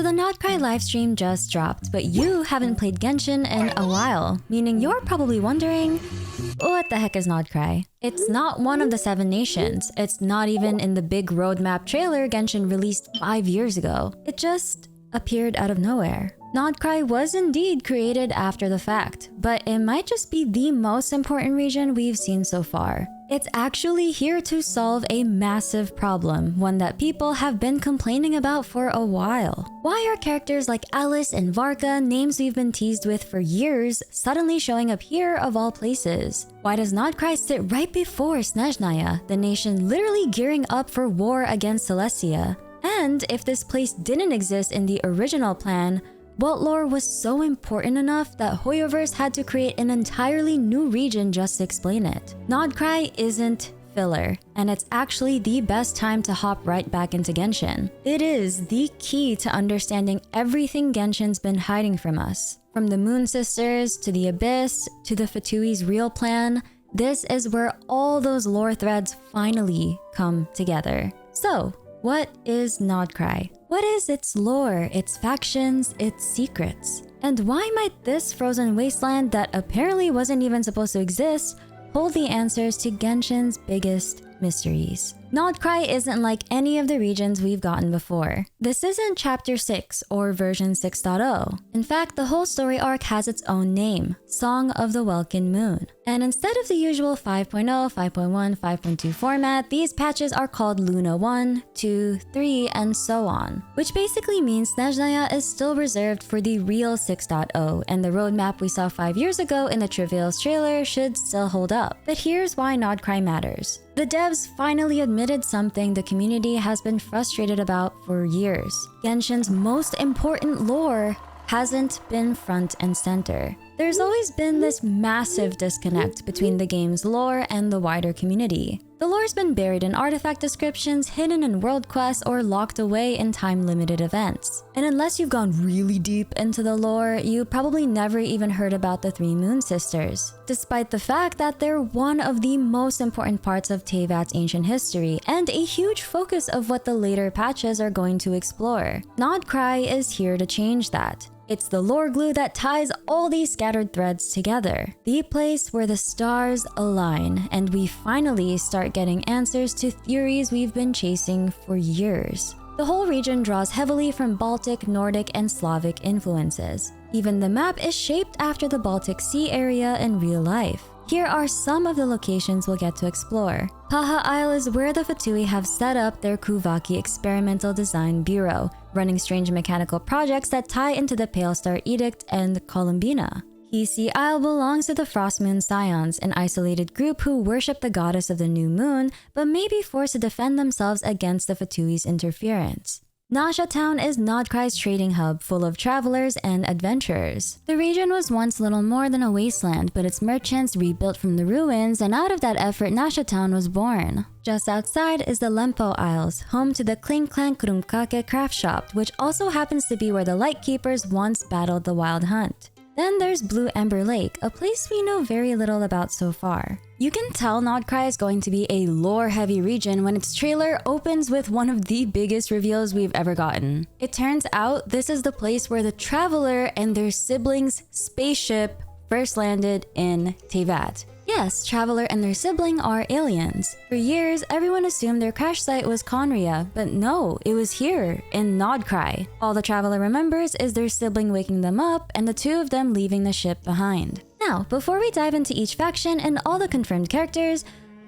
So the Nod-Krai livestream just dropped, but you haven't played Genshin in a while, meaning you're probably wondering, what the heck is Nod-Krai? It's not one of the 7 nations. It's not even in the big roadmap trailer Genshin released 5 years ago. It just appeared out of nowhere. Nod-Krai was indeed created after the fact, but it might just be the most important region we've seen so far. It's actually here to solve a massive problem, one that people have been complaining about for a while. Why are characters like Alice and Varka, names we've been teased with for years, suddenly showing up here of all places? Why does Nod-Krai sit right before Snezhnaya, the nation literally gearing up for war against Celestia? And if this place didn't exist in the original plan, what lore was so important enough that Hoyoverse had to create an entirely new region just to explain it? Nod-Krai isn't filler, and it's actually the best time to hop right back into Genshin. It is the key to understanding everything Genshin's been hiding from us. From the Moon Sisters, to the Abyss, to the Fatui's real plan, this is where all those lore threads finally come together. So, what is Nod-Krai? What is its lore, its factions, its secrets? And why might this frozen wasteland that apparently wasn't even supposed to exist hold the answers to Genshin's biggest mysteries? Nod-Krai isn't like any of the regions we've gotten before. This isn't Chapter 6 or version 6.0. In fact, the whole story arc has its own name, Song of the Welkin Moon. And instead of the usual 5.0, 5.1, 5.2 format, these patches are called Luna 1, 2, 3, and so on. Which basically means Snezhnaya is still reserved for the real 6.0, and the roadmap we saw 5 years ago in the Trivial's trailer should still hold up. But here's why Nod-Krai matters. The devs finally admitted something the community has been frustrated about for years. Genshin's most important lore hasn't been front and center. There's always been this massive disconnect between the game's lore and the wider community. The lore's been buried in artifact descriptions, hidden in world quests, or locked away in time-limited events. And unless you've gone really deep into the lore, you probably never even heard about the 3 Moon Sisters, despite the fact that they're one of the most important parts of Teyvat's ancient history and a huge focus of what the later patches are going to explore. Nod-Krai is here to change that. It's the lore glue that ties all these scattered threads together. The place where the stars align and we finally start getting answers to theories we've been chasing for years. The whole region draws heavily from Baltic, Nordic, and Slavic influences. Even the map is shaped after the Baltic Sea area in real life. Here are some of the locations we'll get to explore. Paha Isle is where the Fatui have set up their Kuvaki Experimental Design Bureau, running strange mechanical projects that tie into the Pale Star Edict and Columbina. Hisi Isle belongs to the Frostmoon Scions, an isolated group who worship the goddess of the new moon, but may be forced to defend themselves against the Fatui's interference. Nasha Town is Nod-Krai's trading hub, full of travelers and adventurers. The region was once little more than a wasteland, but its merchants rebuilt from the ruins, and out of that effort, Nasha Town was born. Just outside is the Lempo Isles, home to the Clink-Clank Krumkake Craftshop, which also happens to be where the Lightkeepers once battled the Wild Hunt. Then there's Blue Ember Lake, a place we know very little about so far. You can tell Nod-Krai is going to be a lore-heavy region when its trailer opens with one of the biggest reveals we've ever gotten. It turns out this is the place where the Traveler and their siblings' spaceship first landed in Teyvat. Yes, Traveler and their sibling are aliens. For years, everyone assumed their crash site was Conria, but no, it was here, in Nod-Krai. All the Traveler remembers is their sibling waking them up and the 2 of them leaving the ship behind. Now, before we dive into each faction and all the confirmed characters,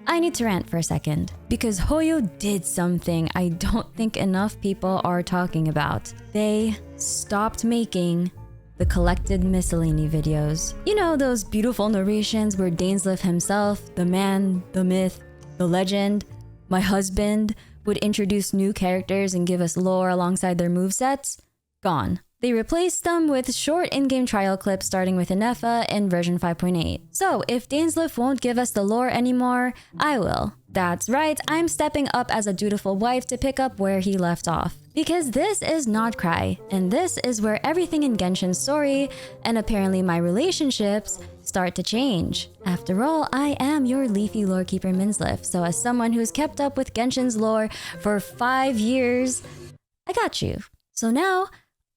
I need to rant for a second. Because Hoyo did something I don't think enough people are talking about. They stopped making the collected miscellany videos. You know, those beautiful narrations where Minsleif himself, the man, the myth, the legend, my husband, would introduce new characters and give us lore alongside their movesets? Gone. They replaced them with short in-game trial clips starting with Inefa in version 5.8. So if Minsleif won't give us the lore anymore, I will. That's right, I'm stepping up as a dutiful wife to pick up where he left off. Because this is Nod-Krai, and this is where everything in Genshin's story, and apparently my relationships, start to change. After all, I am your leafy lorekeeper Minsleif, so as someone who's kept up with Genshin's lore for 5 years, I got you. So now,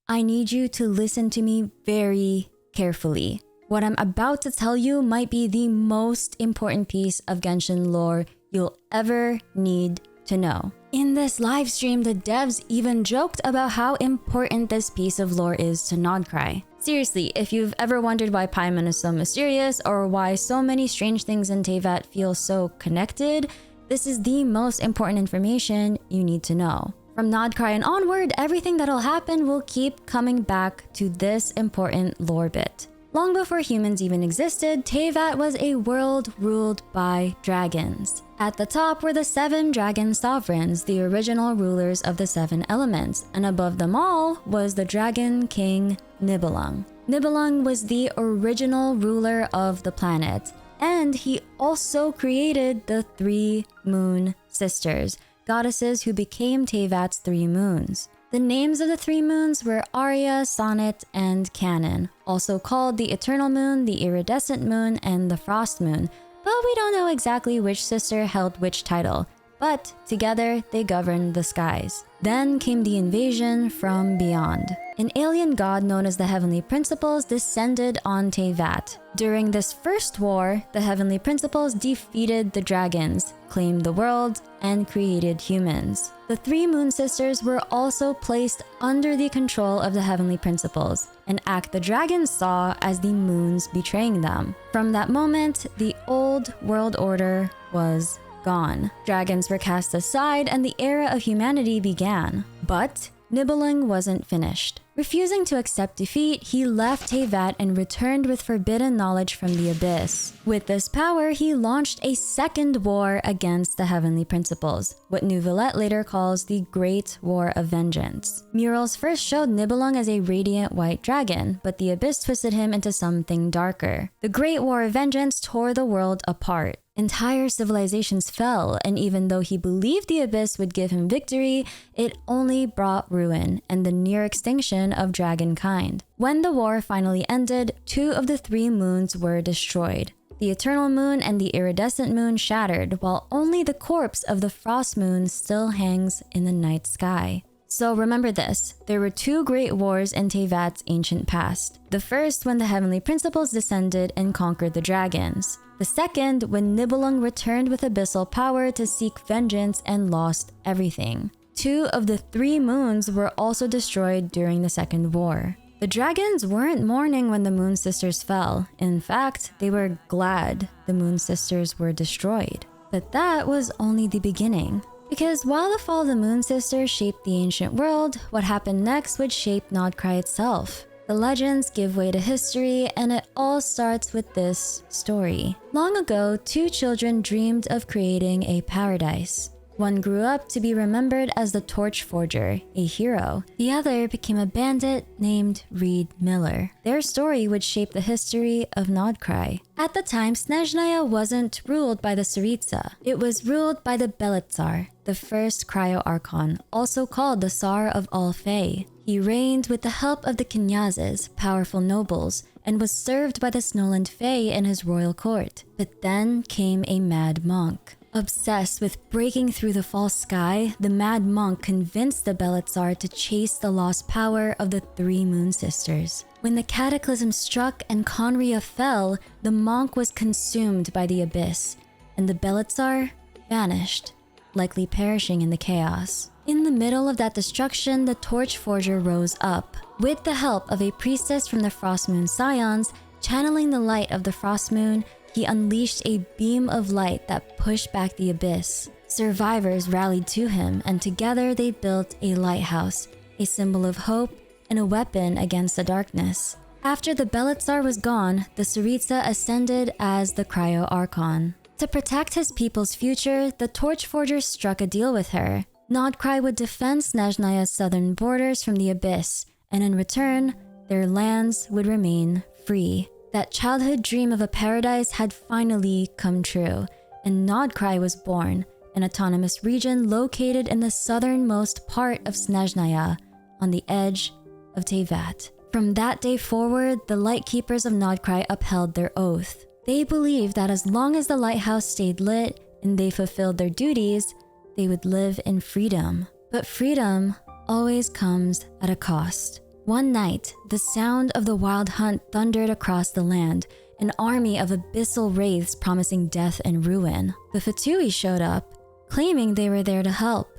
I need you to listen to me very carefully. What I'm about to tell you might be the most important piece of Genshin lore you'll ever need to know. In this live stream, the devs even joked about how important this piece of lore is to Nod-Krai. Seriously, if you've ever wondered why Paimon is so mysterious or why so many strange things in Teyvat feel so connected, this is the most important information you need to know. From Nod-Krai and onward, everything that'll happen will keep coming back to this important lore bit. Long before humans even existed, Teyvat was a world ruled by dragons. At the top were the 7 dragon sovereigns, the original rulers of the 7 elements, and above them all was the dragon king Nibelung. Nibelung was the original ruler of the planet, and he also created the 3 moon sisters, goddesses who became Teyvat's 3 moons. The names of the 3 moons were Arya, Sonnet, and Canon, also called the Eternal Moon, the Iridescent Moon, and the Frost Moon, but we don't know exactly which sister held which title, but together they governed the skies. Then came the invasion from beyond. An alien god known as the Heavenly Principles descended on Teyvat. During this first war, the Heavenly Principles defeated the dragons, claimed the world, and created humans. The 3 moon sisters were also placed under the control of the Heavenly Principles, an act the dragons saw as the moons betraying them. From that moment, the old world order was gone. Dragons were cast aside and the era of humanity began. But Nibelung wasn't finished. Refusing to accept defeat, he left Teyvat and returned with forbidden knowledge from the abyss. With this power, he launched a second war against the Heavenly Principles, what Neuvillette later calls the Great War of Vengeance. Murals first showed Nibelung as a radiant white dragon, but the abyss twisted him into something darker. The Great War of Vengeance tore the world apart. Entire civilizations fell, and even though he believed the abyss would give him victory, it only brought ruin and the near extinction of dragonkind. When the war finally ended, 2 of the 3 moons were destroyed. The Eternal Moon and the Iridescent Moon shattered, while only the corpse of the Frost Moon still hangs in the night sky. So remember this, there were 2 great wars in Teyvat's ancient past. The first when the Heavenly Principles descended and conquered the dragons. The second when Nibelung returned with abyssal power to seek vengeance and lost everything. 2 of the 3 moons were also destroyed during the second war. The dragons weren't mourning when the Moon Sisters fell. In fact, they were glad the Moon Sisters were destroyed. But that was only the beginning. Because while the fall of the Moon Sisters shaped the ancient world, what happened next would shape Nod-Krai itself. The legends give way to history, and it all starts with this story. Long ago, 2 children dreamed of creating a paradise. One grew up to be remembered as the Torch Forger, a hero. The other became a bandit named Reed Miller. Their story would shape the history of Nod-Krai. At the time, Snezhnaya wasn't ruled by the Tsaritsa. It was ruled by the Beletsar, the first Cryo-Archon, also called the Tsar of all Fae. He reigned with the help of the Knyazes, powerful nobles, and was served by the Snowland Fae in his royal court. But then came a mad monk. Obsessed with breaking through the false sky, the mad monk convinced the Beletsar to chase the lost power of the 3 moon sisters. When the cataclysm struck and Conria fell, the monk was consumed by the abyss, and the Beletsar vanished, likely perishing in the chaos. In the middle of that destruction, the Torch Forger rose up. With the help of a priestess from the Frostmoon Scions, channeling the light of the Frost Moon, he unleashed a beam of light that pushed back the abyss. Survivors rallied to him, and together they built a lighthouse, a symbol of hope and a weapon against the darkness. After the Beletsar was gone, the Tsaritsa ascended as the Cryo-Archon. To protect his people's future, the Torch Forger struck a deal with her. Nod-Krai would defend Snezhnaya's southern borders from the abyss, and in return, their lands would remain free. That childhood dream of a paradise had finally come true, and Nod-Krai was born, an autonomous region located in the southernmost part of Snezhnaya, on the edge of Teyvat. From that day forward, the Lightkeepers of Nod-Krai upheld their oath. They believed that as long as the lighthouse stayed lit and they fulfilled their duties, they would live in freedom. But freedom always comes at a cost. One night, the sound of the wild hunt thundered across the land, an army of abyssal wraiths promising death and ruin. The Fatui showed up, claiming they were there to help,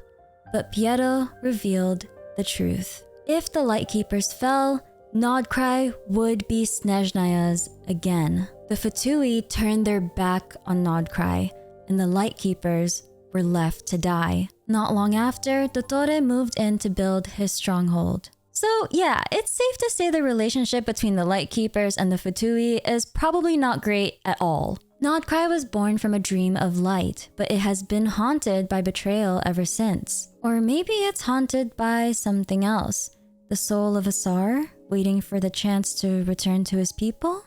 but Piero revealed the truth. If the Lightkeepers fell, Nod-Krai would be Snezhnaya's again. The Fatui turned their back on Nod-Krai, and the Lightkeepers were left to die. Not long after, Dottore moved in to build his stronghold. So yeah, it's safe to say the relationship between the Lightkeepers and the Fatui is probably not great at all. Nod-Krai was born from a dream of light, but it has been haunted by betrayal ever since. Or maybe it's haunted by something else. The soul of Asar, waiting for the chance to return to his people?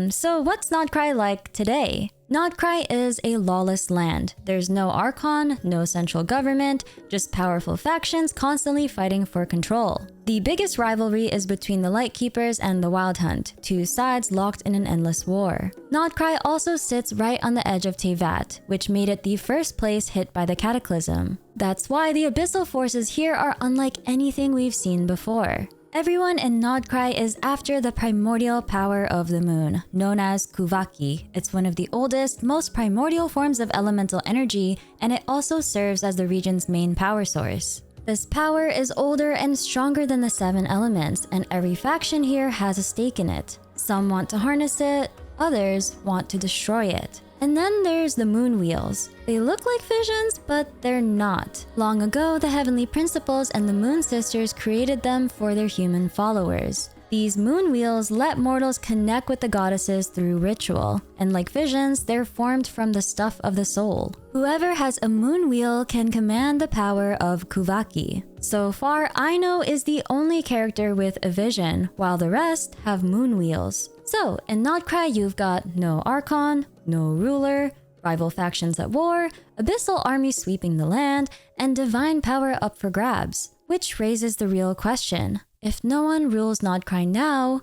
So what's Nod-Krai like today? Nod-Krai is a lawless land. There's no Archon, no central government, just powerful factions constantly fighting for control. The biggest rivalry is between the Lightkeepers and the Wild Hunt, two sides locked in an endless war. Nod-Krai also sits right on the edge of Teyvat, which made it the first place hit by the Cataclysm. That's why the abyssal forces here are unlike anything we've seen before. Everyone in Nod-Krai is after the primordial power of the moon, known as Kuvaki. It's one of the oldest, most primordial forms of elemental energy, and it also serves as the region's main power source. This power is older and stronger than the 7 elements, and every faction here has a stake in it. Some want to harness it, others want to destroy it. And then there's the moon wheels. They look like visions, but they're not. Long ago, the Heavenly Principles and the Moon Sisters created them for their human followers. These moon wheels let mortals connect with the goddesses through ritual, and like visions, they're formed from the stuff of the soul. Whoever has a moon wheel can command the power of Kuvaki. So far, Aino is the only character with a vision, while the rest have moon wheels. So, in Nod-Krai you've got no Archon, no ruler, rival factions at war, abyssal armies sweeping the land, and divine power up for grabs. Which raises the real question. If no one rules Nod-Krai now,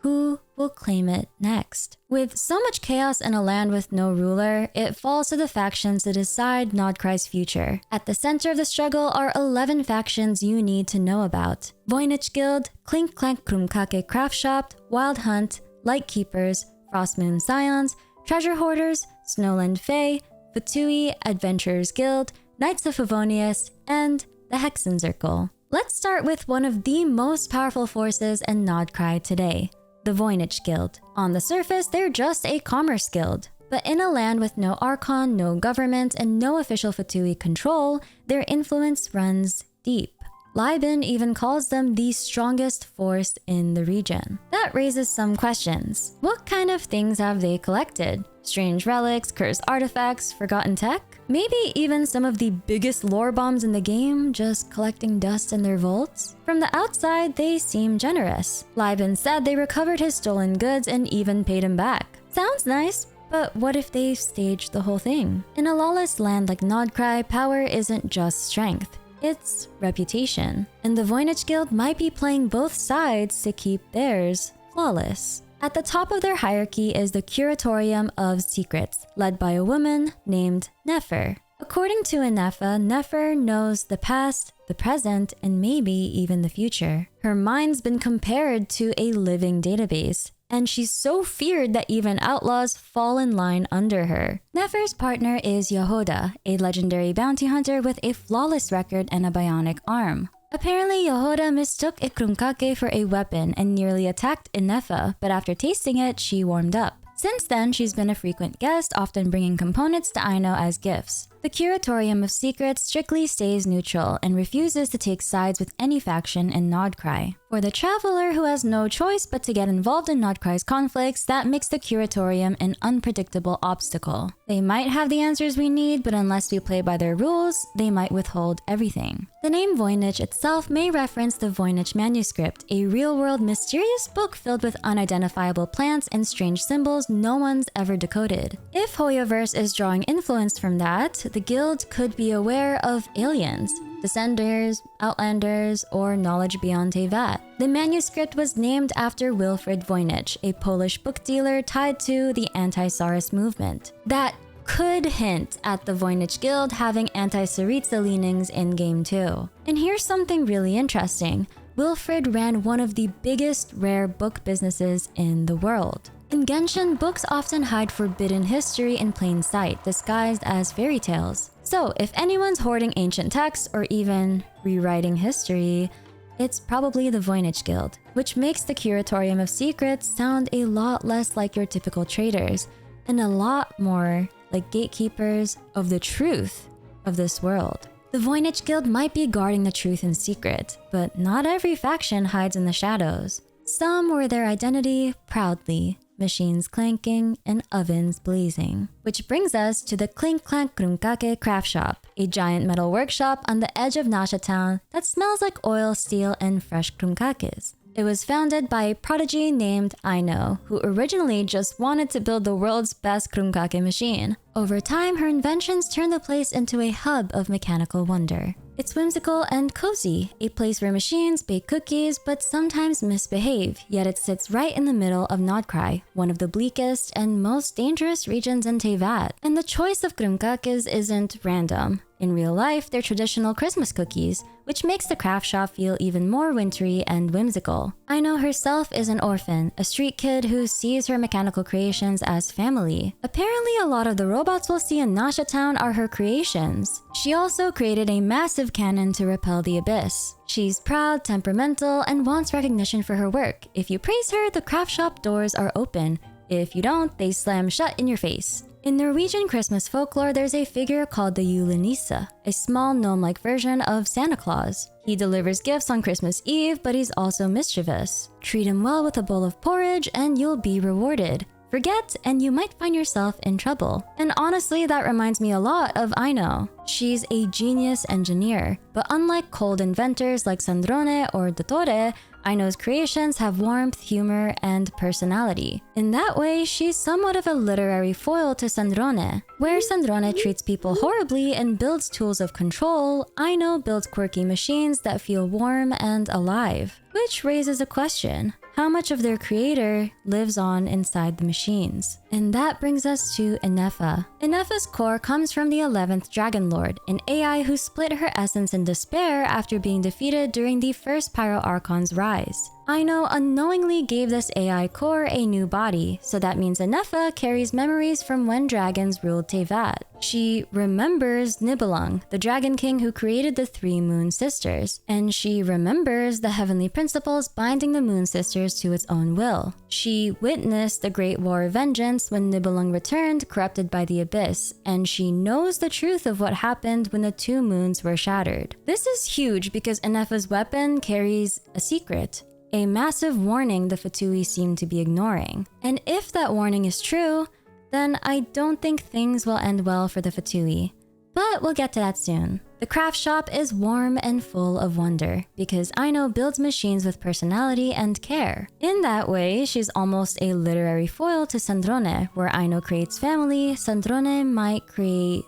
who will claim it next? With so much chaos in a land with no ruler, it falls to the factions to decide Nod-Krai's future. At the center of the struggle are 11 factions you need to know about. Voynich Guild, Clink-Clank Krumkake Craftshop, Wild Hunt, Lightkeepers, Frostmoon Scions, Treasure Hoarders, Snowland Fae, Fatui, Adventurers Guild, Knights of Favonius, and the Hexenzirkel. Let's start with one of the most powerful forces in Nod-Krai today, the Voynich Guild. On the surface, they're just a commerce guild. But in a land with no Archon, no government, and no official Fatui control, their influence runs deep. Liben even calls them the strongest force in the region. That raises some questions. What kind of things have they collected? Strange relics, cursed artifacts, forgotten tech? Maybe even some of the biggest lore bombs in the game, just collecting dust in their vaults? From the outside, they seem generous. Liben said they recovered his stolen goods and even paid him back. Sounds nice, but what if they staged the whole thing? In a lawless land like Nod-Krai, power isn't just strength. It's reputation. And the Voynich Guild might be playing both sides to keep theirs flawless. At the top of their hierarchy is the Curatorium of Secrets, led by a woman named Nefer. According to Anefa, Nefer knows the past, the present, and maybe even the future. Her mind's been compared to a living database, and she's so feared that even outlaws fall in line under her. Nefer's partner is Yehoda, a legendary bounty hunter with a flawless record and a bionic arm. Apparently, Yehoda mistook a Krumkake for a weapon and nearly attacked Anefa, but after tasting it, she warmed up. Since then, she's been a frequent guest, often bringing components to Aino as gifts. The Curatorium of Secrets strictly stays neutral and refuses to take sides with any faction in Nod-Krai. For the traveler who has no choice but to get involved in Nod-Krai's conflicts, that makes the Curatorium an unpredictable obstacle. They might have the answers we need, but unless we play by their rules, they might withhold everything. The name Voynich itself may reference the Voynich manuscript, a real-world mysterious book filled with unidentifiable plants and strange symbols no one's ever decoded. If Hoyoverse is drawing influence from that, the guild could be aware of aliens, Descenders, Outlanders, or knowledge beyond Teyvat. The manuscript was named after Wilfrid Voynich, a Polish book dealer tied to the anti-Tsarist movement. That could hint at the Voynich Guild having anti-Tsaritsa leanings in game 2. And here's something really interesting. Wilfred ran one of the biggest rare book businesses in the world. In Genshin, books often hide forbidden history in plain sight, disguised as fairy tales. So if anyone's hoarding ancient texts or even rewriting history, it's probably the Voynich Guild, which makes the Curatorium of Secrets sound a lot less like your typical traders and a lot more like gatekeepers of the truth of this world. The Voynich Guild might be guarding the truth in secret, but not every faction hides in the shadows. Some wear their identity proudly, machines clanking and ovens blazing. Which brings us to the Clink-Clank Krumkake Craftshop, a giant metal workshop on the edge of Nasha Town that smells like oil, steel, and fresh krumkakes. It was founded by a prodigy named Aino, who originally just wanted to build the world's best krumkake machine. Over time, her inventions turned the place into a hub of mechanical wonder. It's whimsical and cozy, a place where machines bake cookies but sometimes misbehave, yet it sits right in the middle of Nod-Krai, one of the bleakest and most dangerous regions in Teyvat. And the choice of krumkakes isn't random. In real life, they're traditional Christmas cookies, which makes the craft shop feel even more wintry and whimsical. Aino herself is an orphan, a street kid who sees her mechanical creations as family. Apparently, a lot of the robots we'll see in Nasha Town are her creations. She also created a massive cannon to repel the abyss. She's proud, temperamental, and wants recognition for her work. If you praise her, the craft shop doors are open. If you don't, they slam shut in your face. In Norwegian Christmas folklore, there's a figure called the Julenisse, a small gnome-like version of Santa Claus. He delivers gifts on Christmas Eve, but he's also mischievous. Treat him well with a bowl of porridge and you'll be rewarded. Forget and you might find yourself in trouble. And honestly, that reminds me a lot of Aino. She's a genius engineer, but unlike cold inventors like Sandrone or Dottore, Aino's creations have warmth, humor, and personality. In that way, she's somewhat of a literary foil to Sandrone. Where Sandrone treats people horribly and builds tools of control, Aino builds quirky machines that feel warm and alive. Which raises a question. How much of their creator lives on inside the machines? And that brings us to Ineffa. Ineffa's core comes from the 11th Dragon Lord, an AI who split her essence in despair after being defeated during the first Pyro Archon's rise. Aino unknowingly gave this AI core a new body, so that means Ineffa carries memories from when dragons ruled Teyvat. She remembers Nibelung, the Dragon King who created the three Moon Sisters, and she remembers the heavenly principles binding the Moon Sisters to its own will. She witnessed the Great War of Vengeance when Nibelung returned, corrupted by the Abyss, and she knows the truth of what happened when the two moons were shattered. This is huge because Ineffa's weapon carries a secret. A massive warning the Fatui seem to be ignoring. And if that warning is true, then I don't think things will end well for the Fatui. But we'll get to that soon. The craft shop is warm and full of wonder because Aino builds machines with personality and care. In that way, she's almost a literary foil to Sandrone, where Aino creates family, Sandrone might create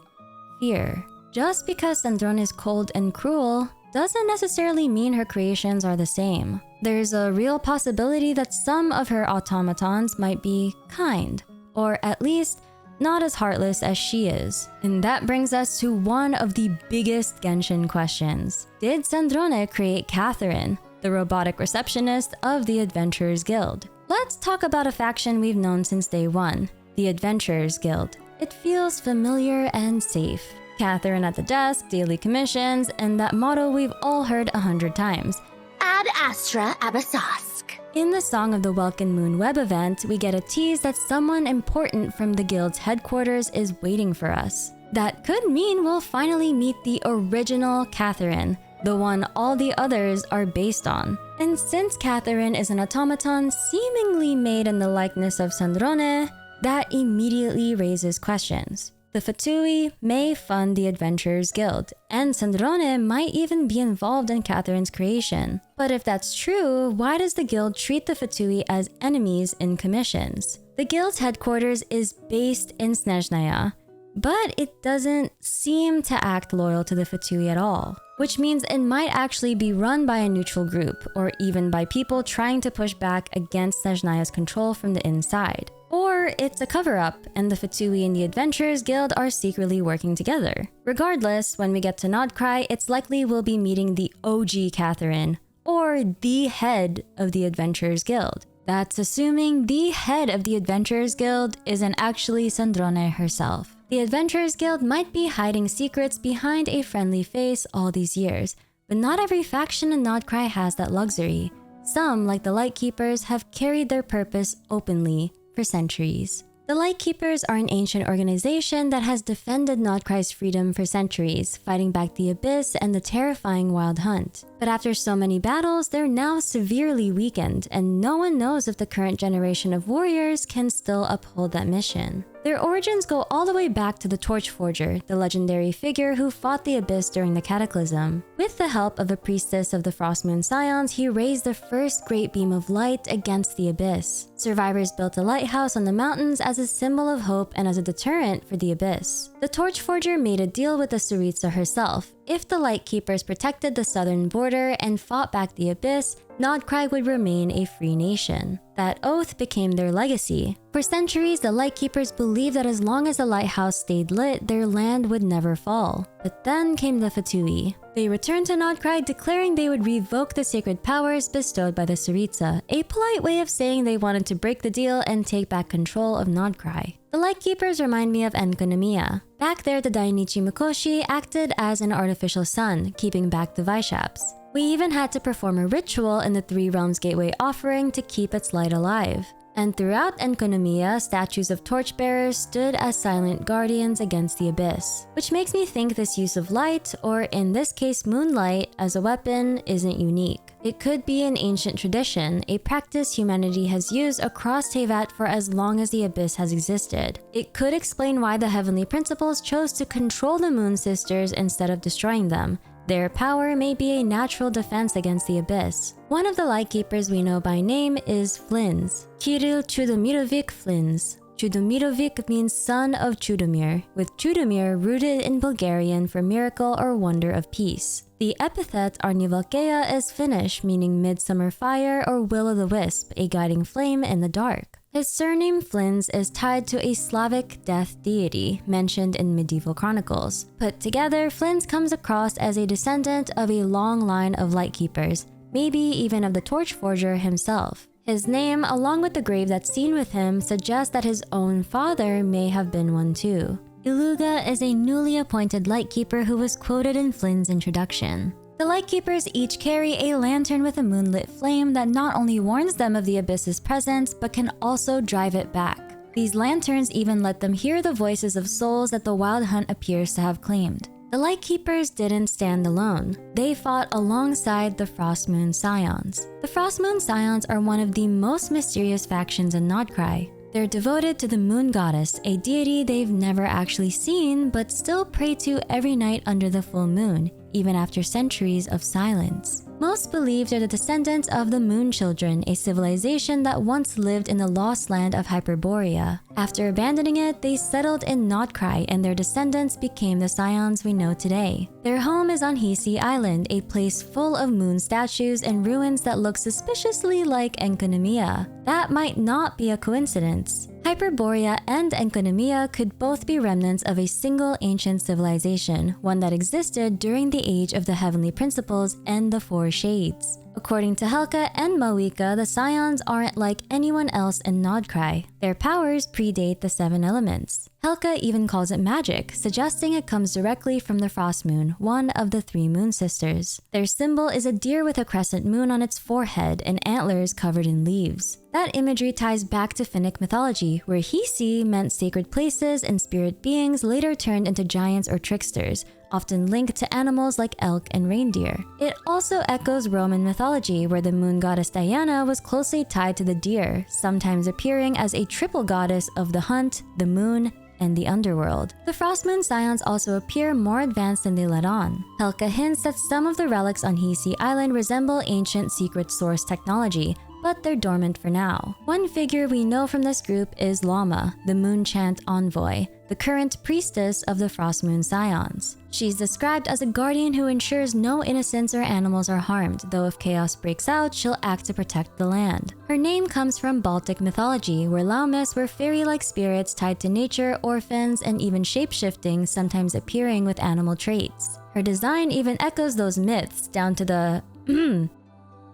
fear. Just because Sandrone is cold and cruel doesn't necessarily mean her creations are the same. There's a real possibility that some of her automatons might be kind, or at least not as heartless as she is. And that brings us to one of the biggest Genshin questions. Did Sandrone create Catherine, the robotic receptionist of the Adventurers Guild? Let's talk about a faction we've known since day one, the Adventurers Guild. It feels familiar and safe. Catherine at the desk, daily commissions, and that motto we've all heard 100 times. Ad Astra Abasask. In the Song of the Welkin Moon web event, we get a tease that someone important from the guild's headquarters is waiting for us. That could mean we'll finally meet the original Catherine, the one all the others are based on. And since Catherine is an automaton seemingly made in the likeness of Sandrone, that immediately raises questions. The Fatui may fund the Adventurers Guild, and Sandrone might even be involved in Catherine's creation. But if that's true, why does the guild treat the Fatui as enemies in commissions? The guild's headquarters is based in Snezhnaya, but it doesn't seem to act loyal to the Fatui at all. Which means it might actually be run by a neutral group, or even by people trying to push back against Snezhnaya's control from the inside. Or it's a cover-up, and the Fatui and the Adventurers Guild are secretly working together. Regardless, when we get to Nod-Krai, it's likely we'll be meeting the OG Catherine, or the head of the Adventurers Guild. That's assuming the head of the Adventurers Guild isn't actually Sandrone herself. The Adventurers Guild might be hiding secrets behind a friendly face all these years, but not every faction in Nod-Krai has that luxury. Some, like the Lightkeepers, have carried their purpose openly for centuries. The Lightkeepers are an ancient organization that has defended Nod-Krai's freedom for centuries, fighting back the Abyss and the terrifying Wild Hunt. But after so many battles, they're now severely weakened, and no one knows if the current generation of warriors can still uphold that mission. Their origins go all the way back to the Torchforger, the legendary figure who fought the Abyss during the Cataclysm. With the help of a priestess of the Frostmoon Scions, he raised the first great beam of light against the Abyss. Survivors built a lighthouse on the mountains as a symbol of hope and as a deterrent for the Abyss. The Torchforger made a deal with the Tsaritsa herself. If the Lightkeepers protected the southern border and fought back the Abyss, Nod-Krai would remain a free nation. That oath became their legacy. For centuries, the Lightkeepers believed that as long as the lighthouse stayed lit, their land would never fall. But then came the Fatui. They returned to Nod-Krai declaring they would revoke the sacred powers bestowed by the Tsaritsa, a polite way of saying they wanted to break the deal and take back control of Nod-Krai. The Lightkeepers remind me of Enkonomiya. Back there, the Dainichi Mikoshi acted as an artificial sun, keeping back the Vaishaps. We even had to perform a ritual in the Three Realms Gateway offering to keep its light alive. And throughout Enkonomiya, statues of torchbearers stood as silent guardians against the Abyss. Which makes me think this use of light, or in this case moonlight, as a weapon isn't unique. It could be an ancient tradition, a practice humanity has used across Teyvat for as long as the Abyss has existed. It could explain why the Heavenly Principles chose to control the Moon Sisters instead of destroying them. Their power may be a natural defense against the Abyss. One of the Lightkeepers we know by name is Flins. Kirill Chudomirovic Flins. Chudomirovic means son of Chudomir, with Chudomir rooted in Bulgarian for miracle or wonder of peace. The epithet Arnivalkeia is Finnish, meaning midsummer fire or will-o'-the-wisp, a guiding flame in the dark. His surname Flins is tied to a Slavic death deity mentioned in medieval chronicles. Put together, Flins comes across as a descendant of a long line of Lightkeepers, maybe even of the Torchforger himself. His name, along with the grave that's seen with him, suggests that his own father may have been one too. Iluga is a newly appointed Lightkeeper who was quoted in Flynn's introduction. The Lightkeepers each carry a lantern with a moonlit flame that not only warns them of the Abyss's presence, but can also drive it back. These lanterns even let them hear the voices of souls that the Wild Hunt appears to have claimed. The Lightkeepers didn't stand alone. They fought alongside the Frostmoon Scions. The Frostmoon Scions are one of the most mysterious factions in Nod-Krai. They're devoted to the Moon Goddess, a deity they've never actually seen but still pray to every night under the full moon, even after centuries of silence. Most believe they're the descendants of the Moon Children, a civilization that once lived in the lost land of Hyperborea. After abandoning it, they settled in Nod-Krai and their descendants became the Scions we know today. Their home is on Hisi Island, a place full of moon statues and ruins that look suspiciously like Enkonomiya. That might not be a coincidence. Hyperborea and Enkonomiya could both be remnants of a single ancient civilization, one that existed during the age of the Heavenly Principles and the Four Shades. According to Helka and Mawika, the Scions aren't like anyone else in Nod-Krai. Their powers predate the 7 elements. Helka even calls it magic, suggesting it comes directly from the Frost Moon, one of the 3 Moon Sisters. Their symbol is a deer with a crescent moon on its forehead and antlers covered in leaves. That imagery ties back to Finnic mythology, where Hisi meant sacred places and spirit beings later turned into giants or tricksters, often linked to animals like elk and reindeer. It also echoes Roman mythology, where the moon goddess Diana was closely tied to the deer, sometimes appearing as a triple goddess of the hunt, the moon, and the underworld. The Frostmoon Scions also appear more advanced than they let on. Helka hints that some of the relics on Hisi Island resemble ancient secret source technology, but they're dormant for now. One figure we know from this group is Lama, the Moon Chant envoy, the current priestess of the Frostmoon Scions. She's described as a guardian who ensures no innocents or animals are harmed, though if chaos breaks out, she'll act to protect the land. Her name comes from Baltic mythology, where Laumis were fairy-like spirits tied to nature, orphans, and even shape-shifting, sometimes appearing with animal traits. Her design even echoes those myths, down to the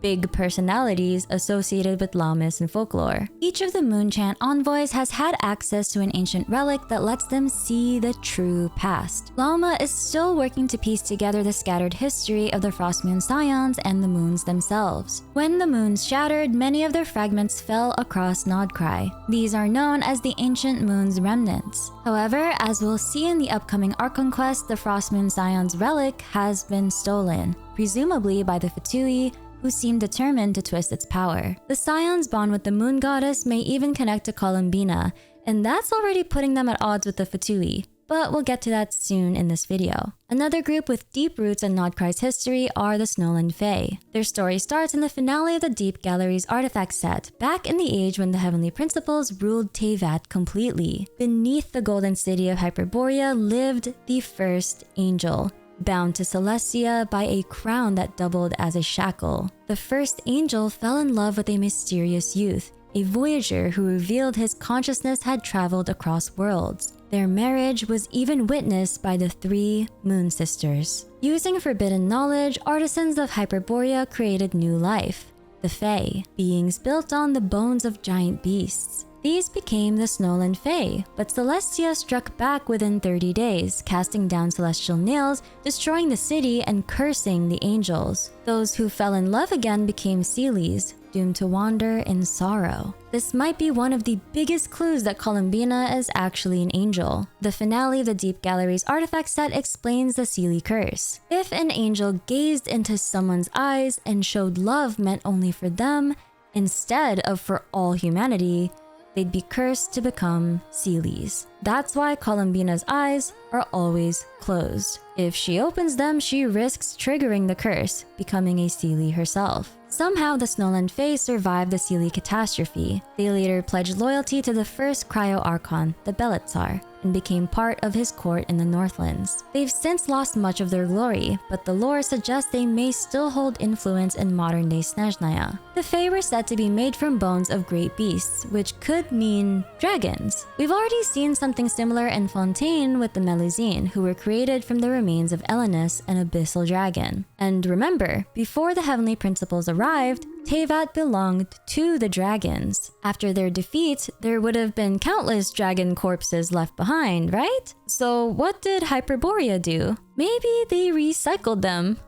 big personalities associated with Laomis and folklore. Each of the Moon Chant envoys has had access to an ancient relic that lets them see the true past. Laoma is still working to piece together the scattered history of the Frostmoon Scions and the moons themselves. When the moons shattered, many of their fragments fell across Nod-Krai. These are known as the Ancient Moon's remnants. However, as we'll see in the upcoming Archon quest, the Frostmoon Scions relic has been stolen, presumably by the Fatui, who seem determined to twist its power. The Scions' bond with the Moon Goddess may even connect to Columbina, and that's already putting them at odds with the Fatui. But we'll get to that soon in this video. Another group with deep roots in Nod-Krai's history are the Snowland Fae. Their story starts in the finale of the Deep Gallery's artifact set, back in the age when the Heavenly Principles ruled Teyvat completely. Beneath the golden city of Hyperborea lived the first angel, bound to Celestia by a crown that doubled as a shackle. The first angel fell in love with a mysterious youth, a voyager who revealed his consciousness had traveled across worlds. Their marriage was even witnessed by the 3 Moon Sisters. Using forbidden knowledge, artisans of Hyperborea created new life, the Fae, beings built on the bones of giant beasts. These became the Snowland Fae, but Celestia struck back within 30 days, casting down celestial nails, destroying the city and cursing the angels. Those who fell in love again became Seelies, doomed to wander in sorrow. This might be one of the biggest clues that Columbina is actually an angel. The finale of the Deep Gallery's artifact set explains the Seelie curse. If an angel gazed into someone's eyes and showed love meant only for them, instead of for all humanity, they'd be cursed to become Seelies. That's why Columbina's eyes are always closed. If she opens them, she risks triggering the curse, becoming a Seelie herself. Somehow, the Snowland Fae survived the Seelie catastrophe. They later pledged loyalty to the first Cryo-Archon, the Beletsar, and became part of his court in the Northlands. They've since lost much of their glory, but the lore suggests they may still hold influence in modern-day Snezhnaya. The Fae were said to be made from bones of great beasts, which could mean dragons. We've already seen something similar in Fontaine with the Melusine, who were created from the remains of Elenus, an abyssal dragon. And remember, before the Heavenly Principles arrived, Teyvat belonged to the dragons. After their defeat, there would have been countless dragon corpses left behind, right? So what did Hyperborea do? Maybe they recycled them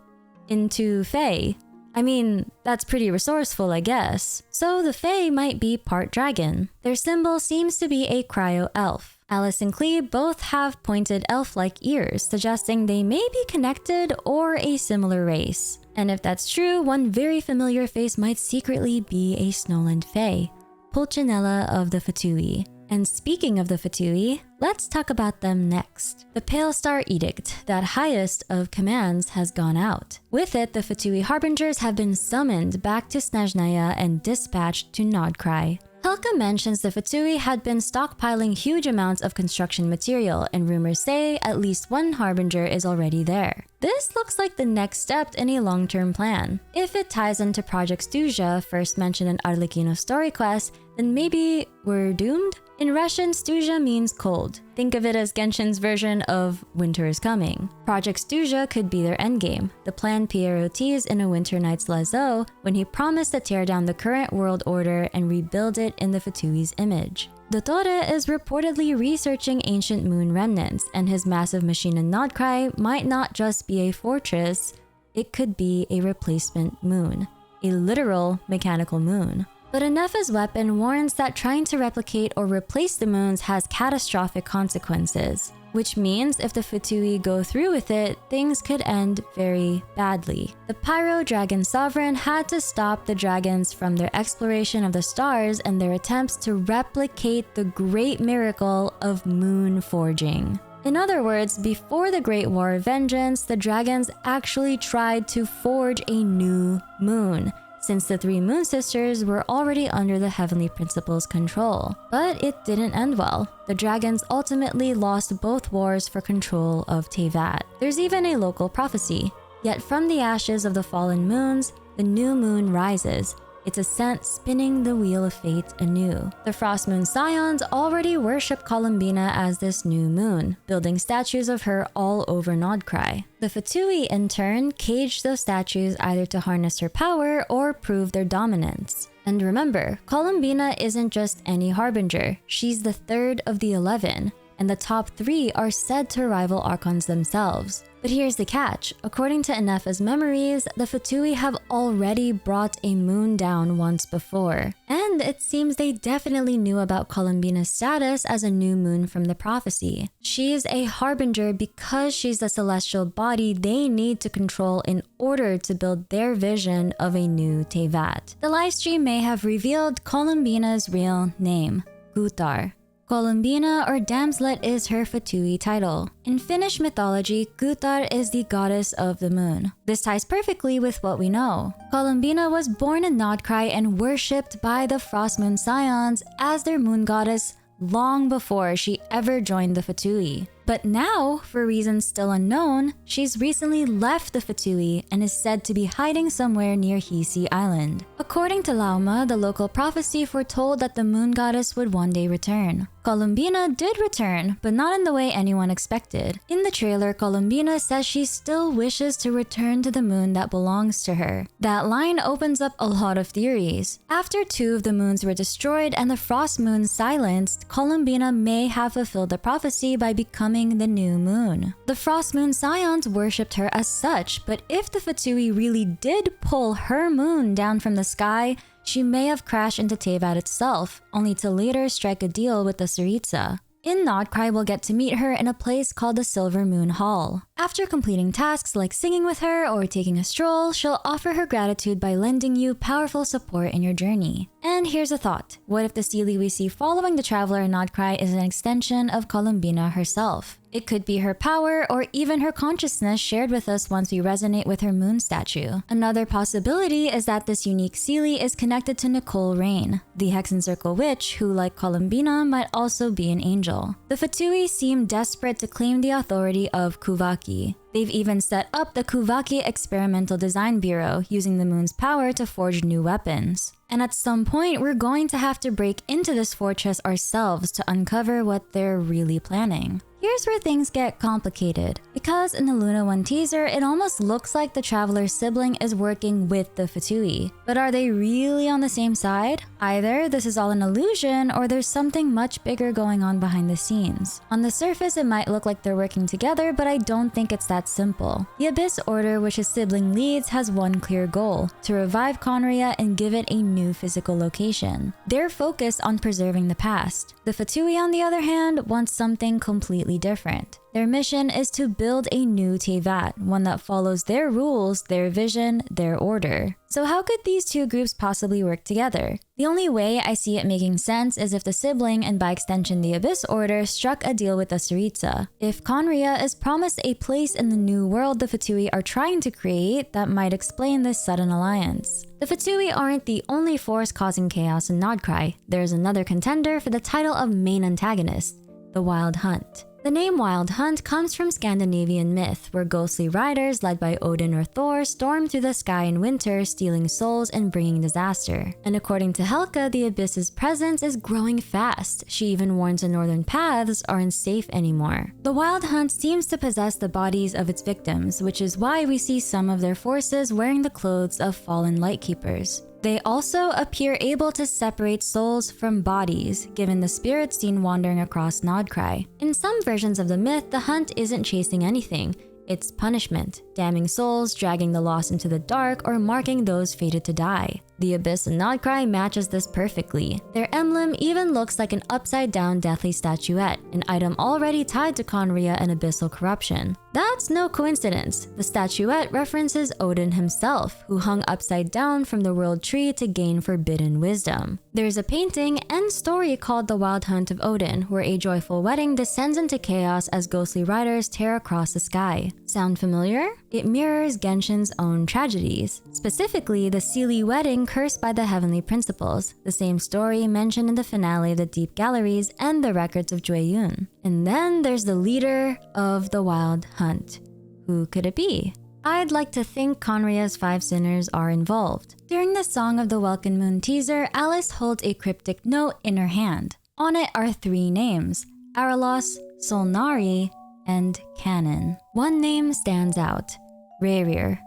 into Fae. I mean, that's pretty resourceful, I guess. So the Fae might be part dragon. Their symbol seems to be a cryo-elf. Alice and Cleve both have pointed elf-like ears, suggesting they may be connected or a similar race. And if that's true, one very familiar face might secretly be a Snowland Fae, Pulcinella of the Fatui. And speaking of the Fatui, let's talk about them next. The Pale Star Edict, that highest of commands, has gone out. With it, the Fatui Harbingers have been summoned back to Snezhnaya and dispatched to Nod-Krai. Helka mentions the Fatui had been stockpiling huge amounts of construction material, and rumors say at least one Harbinger is already there. This looks like the next step in a long-term plan. If it ties into Project Stuja, first mentioned in Arlecchino's story quest, then maybe we're doomed? In Russian, Stuja means cold. Think of it as Genshin's version of winter is coming. Project Stuja could be their endgame. The plan Pierrot teased in A Winter Night's Lazo when he promised to tear down the current world order and rebuild it in the Fatui's image. Dottore is reportedly researching ancient moon remnants, and his massive machine in Nod-Krai might not just be a fortress, it could be a replacement moon. A literal mechanical moon. But Anefa's weapon warns that trying to replicate or replace the moons has catastrophic consequences, which means if the Fatui go through with it, things could end very badly. The Pyro Dragon Sovereign had to stop the dragons from their exploration of the stars and their attempts to replicate the great miracle of moon forging. In other words, before the Great War of Vengeance, the dragons actually tried to forge a new moon, since the 3 Moon Sisters were already under the Heavenly Principles' control. But it didn't end well. The dragons ultimately lost both wars for control of Teyvat. There's even a local prophecy. Yet from the ashes of the fallen moons, the new moon rises, its ascent spinning the wheel of fate anew. The Frostmoon Scions already worship Columbina as this new moon, building statues of her all over Nod-Krai. The Fatui, in turn, caged those statues either to harness her power or prove their dominance. And remember, Columbina isn't just any harbinger, she's the third of the 11, and the top 3 are said to rival Archons themselves. But here's the catch. According to Ineffa's memories, the Fatui have already brought a moon down once before. And it seems they definitely knew about Columbina's status as a new moon from the prophecy. She's a harbinger because she's the celestial body they need to control in order to build their vision of a new Teyvat. The livestream may have revealed Columbina's real name, Gutar. Columbina or Damslet is her Fatui title. In Finnish mythology, Gutar is the goddess of the moon. This ties perfectly with what we know. Columbina was born in Nod-Krai and worshipped by the Frostmoon Scions as their moon goddess long before she ever joined the Fatui. But now, for reasons still unknown, she's recently left the Fatui and is said to be hiding somewhere near Hisi Island. According to Lauma, the local prophecy foretold that the moon goddess would one day return. Columbina did return, but not in the way anyone expected. In the trailer, Columbina says she still wishes to return to the moon that belongs to her. That line opens up a lot of theories. After 2 of the moons were destroyed and the frost moon silenced, Columbina may have fulfilled the prophecy by becoming the new moon. The Frostmoon Scions worshipped her as such, but if the Fatui really did pull her moon down from the sky, she may have crashed into Teyvat itself, only to later strike a deal with the Tsaritsa. In Nod-Krai, we'll get to meet her in a place called the Silver Moon Hall. After completing tasks like singing with her or taking a stroll, she'll offer her gratitude by lending you powerful support in your journey. And here's a thought. What if the Seelie we see following the traveler in Nod-Krai is an extension of Columbina herself? It could be her power or even her consciousness shared with us once we resonate with her moon statue. Another possibility is that this unique Seelie is connected to Nicole Rain, the Hexenzirkel witch who, like Columbina, might also be an angel. The Fatui seem desperate to claim the authority of Kuvaki. They've even set up the Kuvaki Experimental Design Bureau, using the moon's power to forge new weapons. And at some point, we're going to have to break into this fortress ourselves to uncover what they're really planning. Here's where things get complicated. Because in the Luna 1 teaser, it almost looks like the Traveler's sibling is working with the Fatui. But are they really on the same side? Either this is all an illusion, or there's something much bigger going on behind the scenes. On the surface, it might look like they're working together, but I don't think it's that simple. The Abyss Order, which his sibling leads, has one clear goal: to revive Conria and give it a new physical location. They're focused on preserving the past. The Fatui, on the other hand, wants something completely different. Their mission is to build a new Teyvat, one that follows their rules, their vision, their order. So how could these two groups possibly work together? The only way I see it making sense is if the sibling, and by extension the Abyss Order, struck a deal with the Tsaritsa. If Conria is promised a place in the new world the Fatui are trying to create, that might explain this sudden alliance. The Fatui aren't the only force causing chaos in Nod-Krai. There's another contender for the title of main antagonist, the Wild Hunt. The name Wild Hunt comes from Scandinavian myth, where ghostly riders led by Odin or Thor storm through the sky in winter, stealing souls and bringing disaster. And according to Helka, the Abyss's presence is growing fast. She even warns the northern paths aren't safe anymore. The Wild Hunt seems to possess the bodies of its victims, which is why we see some of their forces wearing the clothes of fallen Lightkeepers. They also appear able to separate souls from bodies, given the spirits seen wandering across Nod-Krai. In some versions of the myth, the hunt isn't chasing anything. It's punishment, damning souls, dragging the lost into the dark, or marking those fated to die. The Abyss in Nod-Krai matches this perfectly. Their emblem even looks like an upside-down deathly statuette, an item already tied to Conria and abyssal corruption. That's no coincidence. The statuette references Odin himself, who hung upside down from the world tree to gain forbidden wisdom. There's a painting and story called The Wild Hunt of Odin, where a joyful wedding descends into chaos as ghostly riders tear across the sky. Sound familiar? It mirrors Genshin's own tragedies, specifically the Seelie wedding cursed by the heavenly principles, the same story mentioned in the finale of the Deep Galleries and the records of Jueyun. And then there's the leader of the Wild Hunt. Who could it be? I'd like to think Conria's 5 sinners are involved. During the Song of the Welkin Moon teaser, Alice holds a cryptic note in her hand. On it are 3 names: Aralos, Solnari, and Canon. One name stands out: Rehir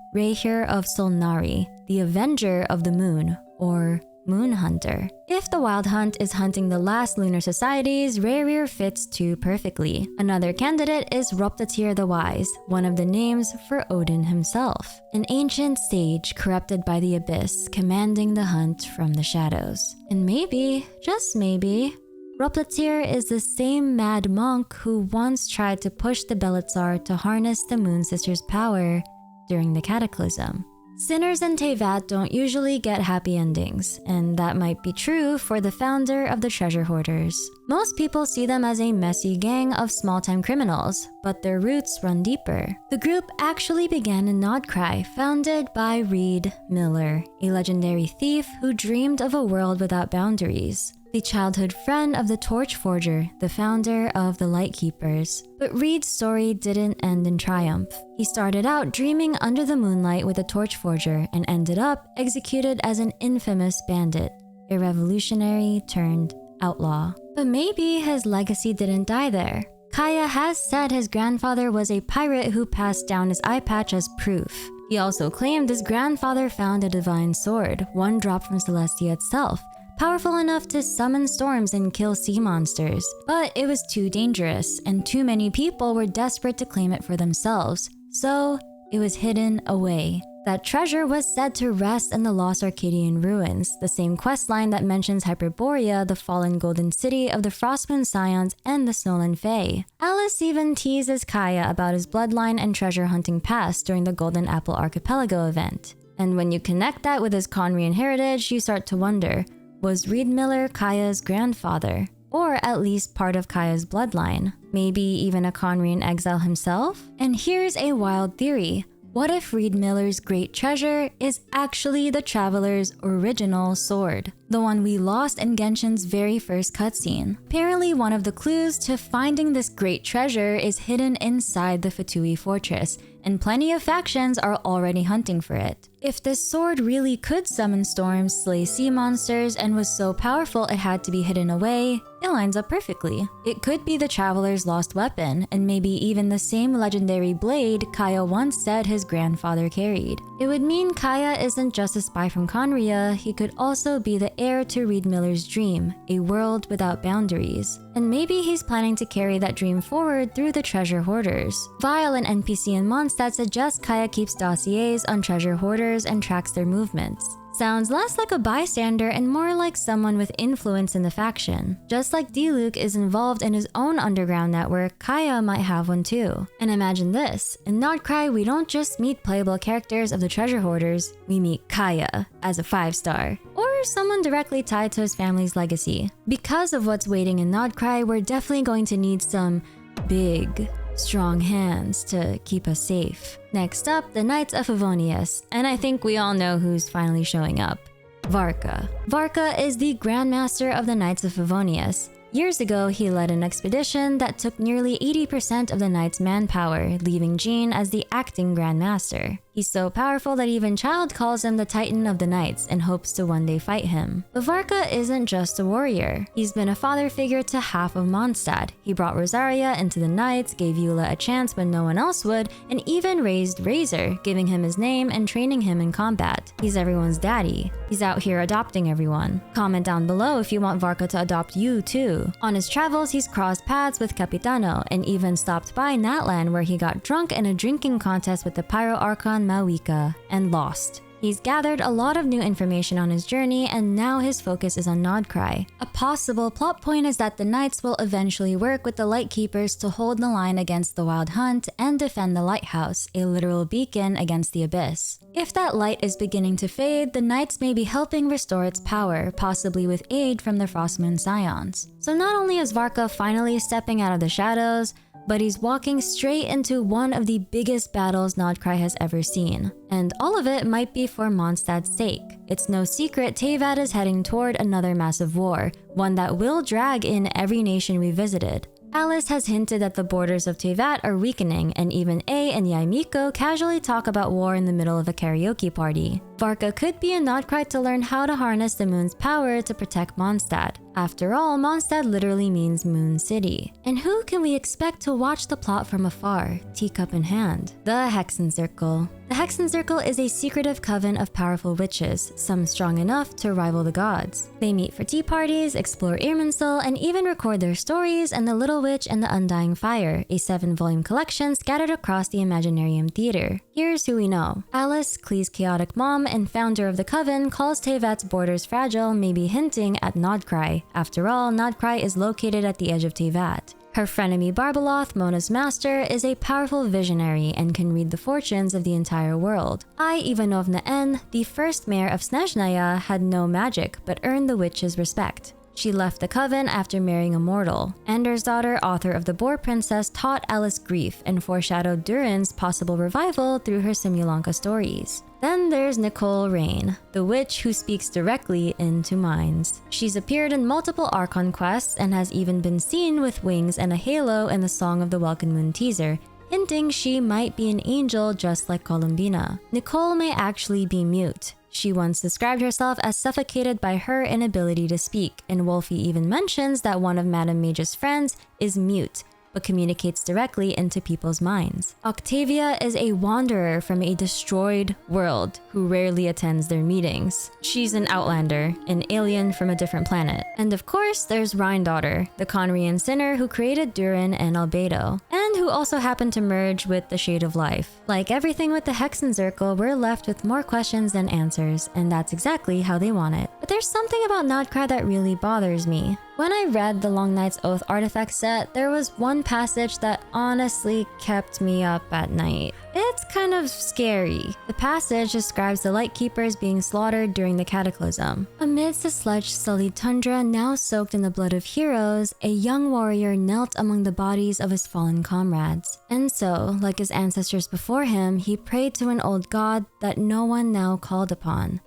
of Solnari, the Avenger of the Moon, or Moon Hunter. If the Wild Hunt is hunting the last lunar societies, Rehir fits too perfectly. Another candidate is Roptatyr the Wise, one of the names for Odin himself, an ancient sage corrupted by the abyss, commanding the hunt from the shadows. And maybe, just maybe, Roptatyr is the same mad monk who once tried to push the Belitsar to harness the Moon Sisters' power during the Cataclysm. Sinners in Teyvat don't usually get happy endings, and that might be true for the founder of the Treasure Hoarders. Most people see them as a messy gang of small-time criminals, but their roots run deeper. The group actually began in Nod-Krai, founded by Reed Miller, a legendary thief who dreamed of a world without boundaries. The childhood friend of the Torch Forger, the founder of the Lightkeepers. But Reed's story didn't end in triumph. He started out dreaming under the moonlight with a Torch Forger and ended up executed as an infamous bandit, a revolutionary turned outlaw. But maybe his legacy didn't die there. Kaya has said his grandfather was a pirate who passed down his eye patch as proof. He also claimed his grandfather found a divine sword, one drop from Celestia itself, powerful enough to summon storms and kill sea monsters. But it was too dangerous, and too many people were desperate to claim it for themselves, so it was hidden away. That treasure was said to rest in the lost Arcadian ruins, the same questline that mentions Hyperborea, the fallen golden city of the Frostmoon Scions and the Snowland Fae. Alice even teases Kaya about his bloodline and treasure hunting past during the Golden Apple Archipelago event. And when you connect that with his Conrian heritage, you start to wonder, was Reed Miller Kaya's grandfather? Or at least part of Kaya's bloodline? Maybe even a Conrian exile himself? And here's a wild theory. What if Reed Miller's great treasure is actually the Traveler's original sword? The one we lost in Genshin's very first cutscene. Apparently, one of the clues to finding this great treasure is hidden inside the Fatui fortress, and plenty of factions are already hunting for it. If this sword really could summon storms, slay sea monsters, and was so powerful it had to be hidden away, it lines up perfectly. It could be the Traveler's lost weapon, and maybe even the same legendary blade Kaya once said his grandfather carried. It would mean Kaya isn't just a spy from Conria, he could also be the heir to Reed Miller's dream, a world without boundaries. And maybe he's planning to carry that dream forward through the Treasure Hoarders. Vile, an NPC in Mondstadt, suggests Kaya keeps dossiers on Treasure Hoarders and tracks their movements. Sounds less like a bystander and more like someone with influence in the faction. Just like Diluc is involved in his own underground network, Kaya might have one too. And imagine this, in Nod-Krai we don't just meet playable characters of the Treasure Hoarders, we meet Kaya as a 5-star. Or someone directly tied to his family's legacy. Because of what's waiting in Nod-Krai, we're definitely going to need some big, strong hands to keep us safe. Next up, the Knights of Favonius, and I think we all know who's finally showing up. Varka. Varka is the Grandmaster of the Knights of Favonius. Years ago, he led an expedition that took nearly 80% of the Knights' manpower, leaving Jean as the acting Grandmaster. He's so powerful that even Child calls him the Titan of the Knights and hopes to one day fight him. But Varka isn't just a warrior. He's been a father figure to half of Mondstadt. He brought Rosaria into the Knights, gave Eula a chance when no one else would, and even raised Razor, giving him his name and training him in combat. He's everyone's daddy. He's out here adopting everyone. Comment down below if you want Varka to adopt you too. On his travels, he's crossed paths with Capitano and even stopped by Natlan where he got drunk in a drinking contest with the Pyro Archon Mawika and lost. He's gathered a lot of new information on his journey, and now his focus is on Nod-Krai. A possible plot point is that the Knights will eventually work with the Lightkeepers to hold the line against the Wild Hunt and defend the Lighthouse, a literal beacon against the Abyss. If that light is beginning to fade, the Knights may be helping restore its power, possibly with aid from the Frostmoon Scions. So not only is Varka finally stepping out of the shadows, but he's walking straight into one of the biggest battles Nod-Krai has ever seen. And all of it might be for Mondstadt's sake. It's no secret Teyvat is heading toward another massive war, one that will drag in every nation we visited. Alice has hinted that the borders of Teyvat are weakening, and even A and Yaimiko casually talk about war in the middle of a karaoke party. Varka could be a Nod-Krai to learn how to harness the moon's power to protect Mondstadt. After all, Mondstadt literally means Moon City. And who can we expect to watch the plot from afar, teacup in hand? The Hexenzirkel. The Hexenzirkel is a secretive coven of powerful witches, some strong enough to rival the gods. They meet for tea parties, explore Irminsul, and even record their stories in The Little Witch and the Undying Fire, a 7-volume collection scattered across the Imaginarium Theater. Here's who we know. Alice, Klee's chaotic mom and founder of the coven, calls Teyvat's borders fragile, maybe hinting at Nod-Krai. After all, Nod-Krai is located at the edge of Teyvat. Her frenemy Barbeloth, Mona's master, is a powerful visionary and can read the fortunes of the entire world. Ai Ivanovna N, the first mayor of Snezhnaya, had no magic but earned the witch's respect. She left the coven after marrying a mortal. Ender's daughter, author of The Boar Princess, taught Alice grief and foreshadowed Durin's possible revival through her Simulanka stories. Then there's Nicole Rain, the witch who speaks directly into minds. She's appeared in multiple Archon quests and has even been seen with wings and a halo in the Song of the Welkin Moon teaser, hinting she might be an angel just like Columbina. Nicole may actually be mute. She once described herself as suffocated by her inability to speak, and Wolfie even mentions that one of Madame Mage's friends is mute, but communicates directly into people's minds. Octavia is a wanderer from a destroyed world who rarely attends their meetings. She's an outlander, an alien from a different planet. And of course, there's Rhine-Daughter, the Conrian sinner who created Durin and Albedo, and who also happened to merge with the Shade of Life. Like everything with the Hexenzirkel, we're left with more questions than answers, and that's exactly how they want it. But there's something about Nod-Krai that really bothers me. When I read the Long Night's Oath artifact set, there was one passage that honestly kept me up at night. It's kind of scary. The passage describes the Lightkeepers being slaughtered during the Cataclysm. Amidst the sludge-sullied tundra now soaked in the blood of heroes, a young warrior knelt among the bodies of his fallen comrades. And so, like his ancestors before him, he prayed to an old god that no one now called upon.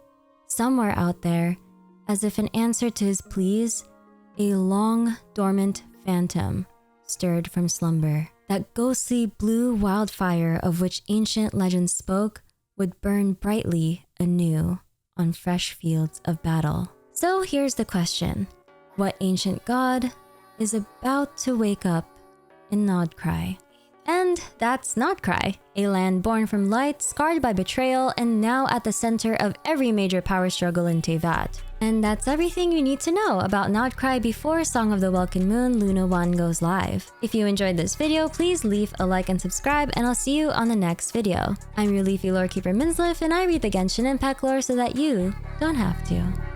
Somewhere out there, as if in answer to his pleas, a long, dormant phantom stirred from slumber. That ghostly blue wildfire of which ancient legends spoke would burn brightly anew on fresh fields of battle. So here's the question. What ancient god is about to wake up in Nod-Krai? And that's Nod-Krai, a land born from light, scarred by betrayal, and now at the center of every major power struggle in Teyvat. And that's everything you need to know about Nod-Krai before Song of the Welkin Moon Luna 1 goes live. If you enjoyed this video, please leave a like and subscribe, and I'll see you on the next video. I'm your leafy lorekeeper Minsleif, and I read the Genshin Impact lore so that you don't have to.